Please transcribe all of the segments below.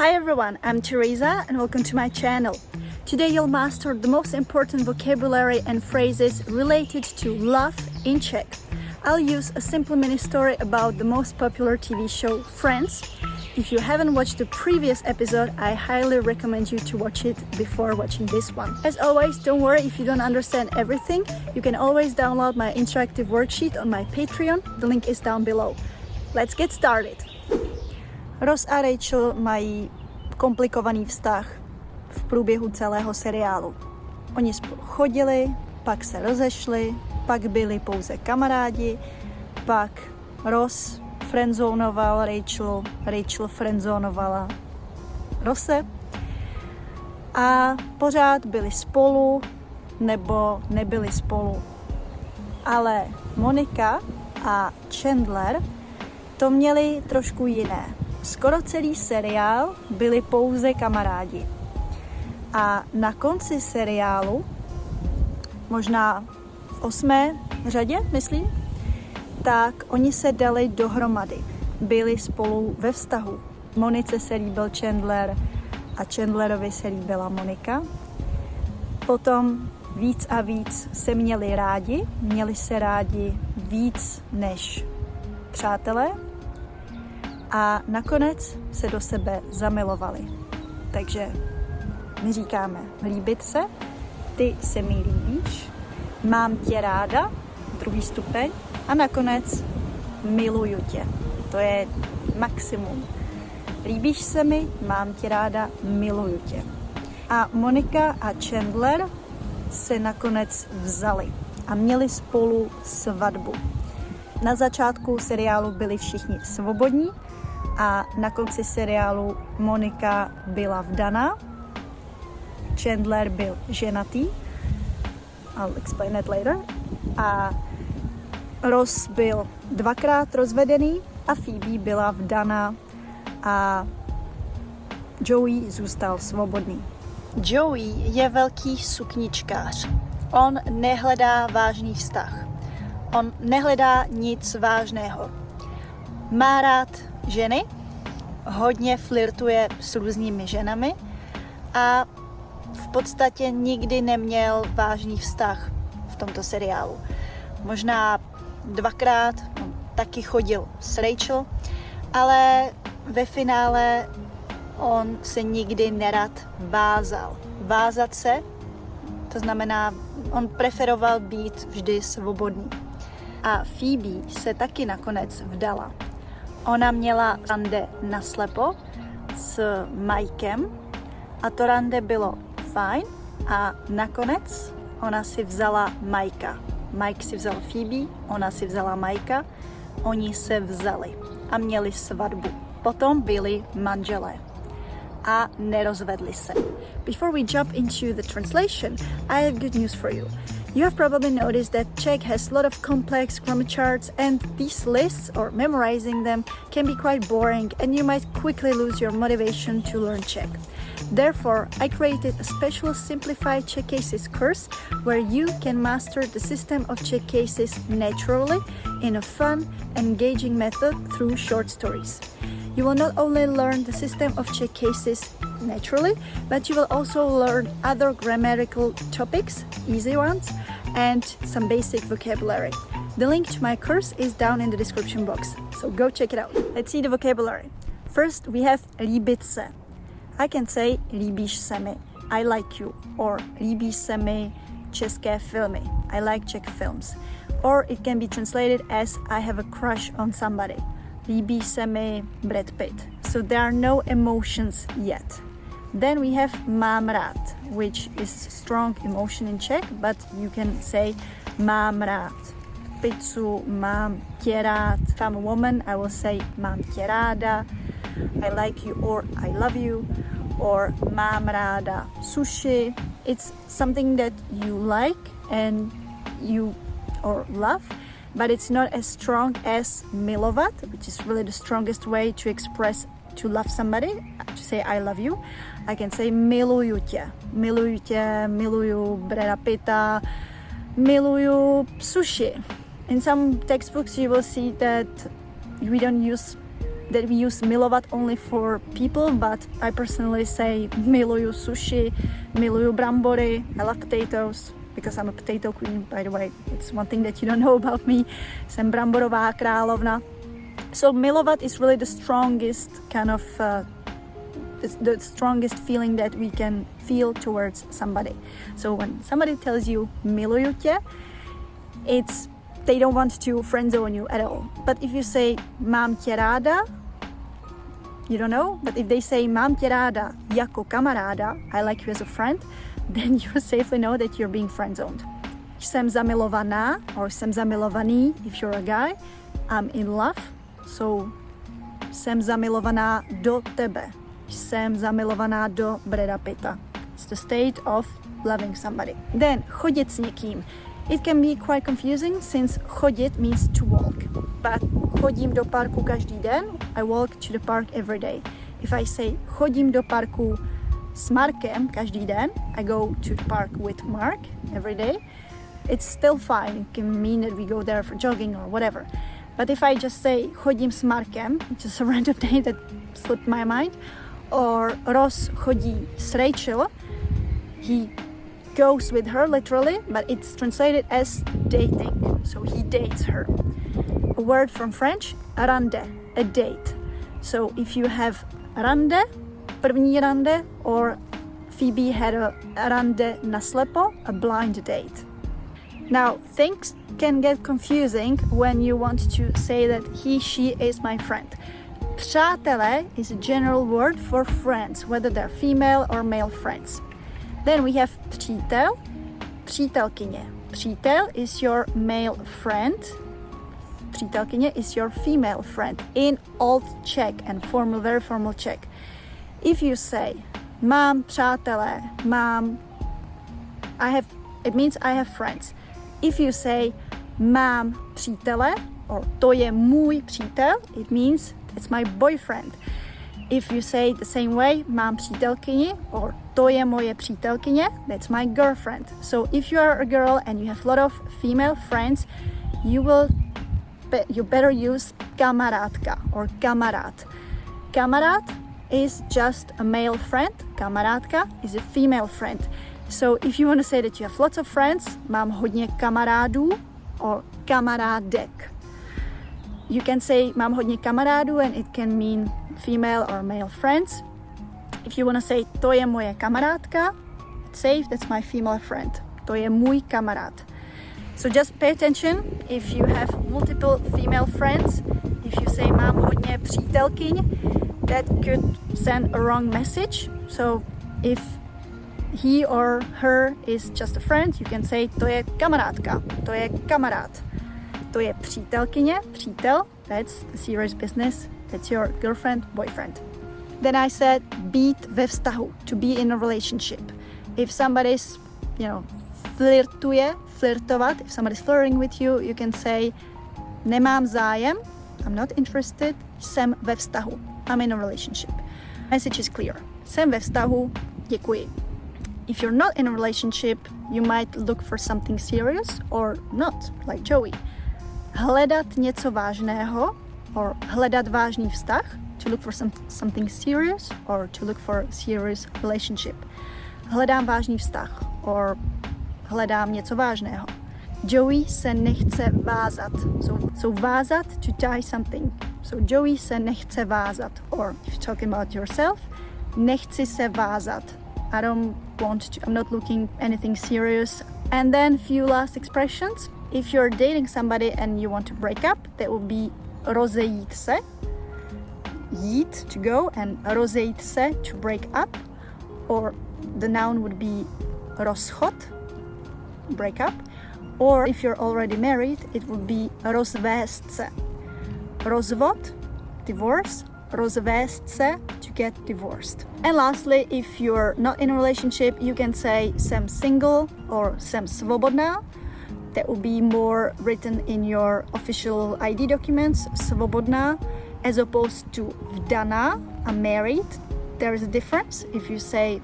Hi everyone, I'm Teresa and welcome to my channel. Today you'll master the most important vocabulary and phrases related to love in Czech. I'll use a simple mini story about the most popular TV show Friends. If you haven't watched the previous episode, I highly recommend you to watch it before watching this one. As always, don't worry if you don't understand everything. You can always download my interactive worksheet on my Patreon. The link is down below. Let's get started. Ross a Rachel mají komplikovaný vztah v průběhu celého seriálu. Oni spolu chodili, pak se rozešli, pak byli pouze kamarádi, pak Ross friendzónoval Rachel, Rachel friendzónovala Rosse a pořád byli spolu nebo nebyli spolu. Ale Monika a Chandler to měli trošku jiné. Skoro celý seriál byli pouze kamarádi. A na konci seriálu, možná v 8. řadě, myslím, tak oni se dali dohromady. Byli spolu ve vztahu. Monice se líbil Chandler a Chandlerovi se líbila Monika. Potom víc a víc se měli se rádi víc než přátelé a nakonec se do sebe zamilovali. Takže my říkáme líbit se, ty se mi líbíš, mám tě ráda, druhý stupeň, a nakonec miluju tě. To je maximum. Líbíš se mi, mám tě ráda, miluju tě. A Monika a Chandler se nakonec vzali a měli spolu svatbu. Na začátku seriálu byli všichni svobodní a na konci seriálu Monika byla vdaná, Chandler byl ženatý, I'll explain that later, a Ross byl 2krát rozvedený a Phoebe byla vdaná a Joey zůstal svobodný. Joey je velký sukničkář. On nehledá vážný vztah. On nehledá nic vážného. Má rád ženy, hodně flirtuje s různými ženami a v podstatě nikdy neměl vážný vztah v tomto seriálu. Možná 2krát taky chodil s Rachel, ale ve finále on se nikdy nerad vázal. Vázat se, to znamená, on preferoval být vždy svobodný. A Phoebe se taky nakonec vdala. Ona měla rande naslepo s Mikem a to rande bylo fajn a nakonec ona si vzala Mikea. Mike si vzal Phoebe, ona si vzala Mikea, oni se vzali a měli svatbu. Potom byli manželé a nerozvedli se. Before we jump into the translation, I have good news for you. You have probably noticed that Czech has a lot of complex grammar charts, and these lists or memorizing them can be quite boring and you might quickly lose your motivation to learn Czech. Therefore, I created a special Simplified Czech Cases course where you can master the system of Czech cases naturally in a fun, engaging method through short stories. You will not only learn the system of Czech cases naturally, but you will also learn other grammatical topics, easy ones, and some basic vocabulary. The link to my course is down in the description box, so go check it out. Let's see the vocabulary. First, we have líbit se. I can say líbíš se mi, I like you, or líbí se mi české filmy, I like Czech films. Or it can be translated as I have a crush on somebody. Líbí se mi Brad Pitt. So there are no emotions yet. Then we have mám rád, which is strong emotion in Czech, but you can say mám rád. Pizzu, mám tě rád. If I'm a woman, I will say mám tě ráda, I like you or I love you, or mám ráda sushi. It's something that you like and you or love, but it's not as strong as milovat, which is really the strongest way to express to love somebody, to say I love you. I can say miluju tě, miluju Brada Pitta, miluju sushi. In some textbooks you will see that we don't use that we use milovat only for people, but I personally say miluju sushi, miluju brambory, I love potatoes, because I'm a potato queen, by the way. It's one thing that you don't know about me. Jsem bramborová královna. So milovat is really the strongest kind of the strongest feeling that we can feel towards somebody. So when somebody tells you miluju tě, it's they don't want to friend zone you at all. But if you say mám tě ráda, you don't know. But if they say mám tě ráda jako kamaráda, I like you as a friend, then you safely know that you're being friend zoned. Jsem zamilovaná, or jsem zamilovaný if you're a guy. I'm in love. So jsem zamilovaná do tebe. Jsem zamilovaná do Brada Pitta. It's the state of loving somebody. Then chodit s někým. It can be quite confusing since chodit means to walk. But chodím do parku každý den, I walk to the park every day. If I say chodím do parku s Markem každý den, I go to the park with Mark every day, it's still fine. It can mean that we go there for jogging or whatever. But if I just say chodím s Markem, just a random name that slipped my mind, or Ross chodí s Rachel, he goes with her literally, but it's translated as dating. So he dates her. A word from French, rande, a date. So if you have rande, první rande, or Phoebe had a rande naslepo, a blind date. Now, things can get confusing when you want to say that he, she is my friend. Přátelé is a general word for friends, whether they're female or male friends. Then we have přítel, přítelkyně. Přítel is your male friend. Přítelkyně is your female friend in Old Czech and formal, very formal Czech. If you say mám přátelé, it means I have friends. If you say mám přítele, or to je můj přítel, it means it's my boyfriend. If you say the same way, mám přítelkyni, or to je moje přítelkyně, that's my girlfriend. So if you are a girl and you have a lot of female friends, you better use kamarádka or kamarád. Kamarád is just a male friend, kamarádka is a female friend. So if you want to say that you have lots of friends, mám hodně kamarádů, or kamarádek. You can say mám hodně kamarádů and it can mean female or male friends. If you want to say to je moje kamarádka, it's safe, that's my female friend. To je můj kamarád. So just pay attention if you have multiple female friends. If you say mám hodně přítelkyň, that could send a wrong message. So if he or her is just a friend, you can say to je kamarádka, to je kamarád. To je přítelkyně, přítel, that's serious business, that's your girlfriend, boyfriend. Then I said být ve vztahu, to be in a relationship. If somebody's, flirtovat, if somebody's flirting with you, you can say nemám zájem, I'm not interested, jsem ve vztahu, I'm in a relationship. Message is clear. Jsem ve vztahu, děkuji. If you're not in a relationship, you might look for something serious or not, like Joey. Hledat něco vážného, or hledat vážný vztah, to look for something serious, or to look for a serious relationship. Hledám vážný vztah, or hledám něco vážného. Joey se nechce vázat. So vázat, to tie something. So Joey se nechce vázat. Or if you're talking about yourself, nechci se vázat. I'm not looking anything serious. And then few last expressions. If you're dating somebody and you want to break up, that would be rozejít se. Jít, to go, and rozejít se, to break up. Or the noun would be rozchod, break up. Or if you're already married, it would be rozvést se. Rozvod, divorce. Rozvést se, to get divorced. And lastly, if you're not in a relationship, you can say jsem single or jsem svobodná. That will be more written in your official ID documents, svobodná, as opposed to vdaná, I'm married. There is a difference. If you say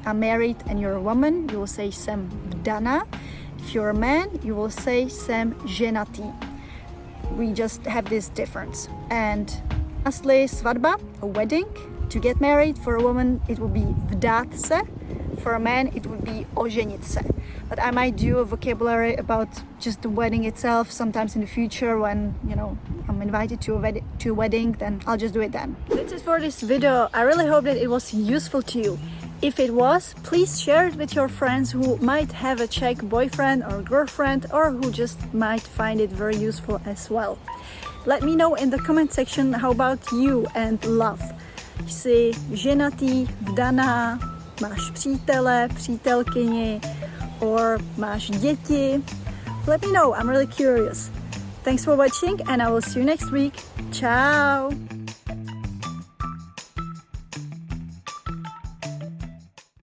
I'm married and you're a woman, you will say jsem vdaná. If you're a man, you will say jsem ženatý. We just have this difference. And Lastly, svatba, a wedding. To get married, for a woman it would be vdát se, for a man it would be oženit se. But I might do a vocabulary about just the wedding itself sometimes in the future when, you know, I'm invited to a wedding, then I'll just do it then. That's it for this video. I really hope that it was useful to you. If it was, please share it with your friends who might have a Czech boyfriend or girlfriend, or who just might find it very useful as well. Let me know in the comment section how about you and love. Jsi ženatý, vdaná, máš přítele, přítelkyni, or máš děti? Let me know, I'm really curious. Thanks for watching and I will see you next week. Ciao!